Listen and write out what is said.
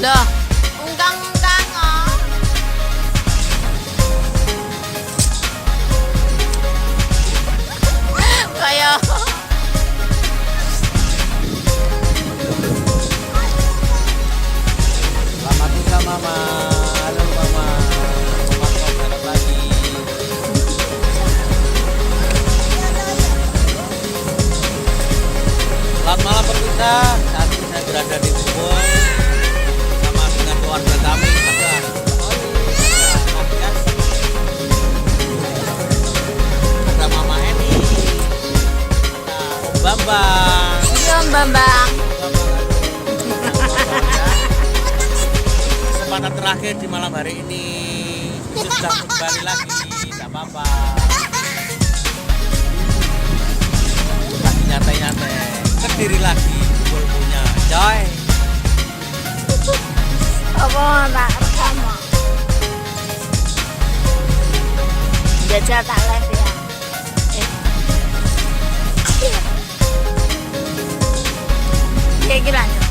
Loh, ungkang-ungkang oh. Kayak Selamat tinggal Mama. Halo Mama. Mama mau berangkat lagi. Selamat malam pemirsa. Saat ini saya berada di Ubud bersama dengan keluarga kami. Ada Mama Eni, ada Om Bambang. iya Bambang. Kesempatan terakhir di malam hari ini sudah kembali lagi, tidak apa-apa. Lagi nyantai-nyantai, berdiri lagi, punya coy. Apa tak rekam? Jajal tak live ya. Kayak gila.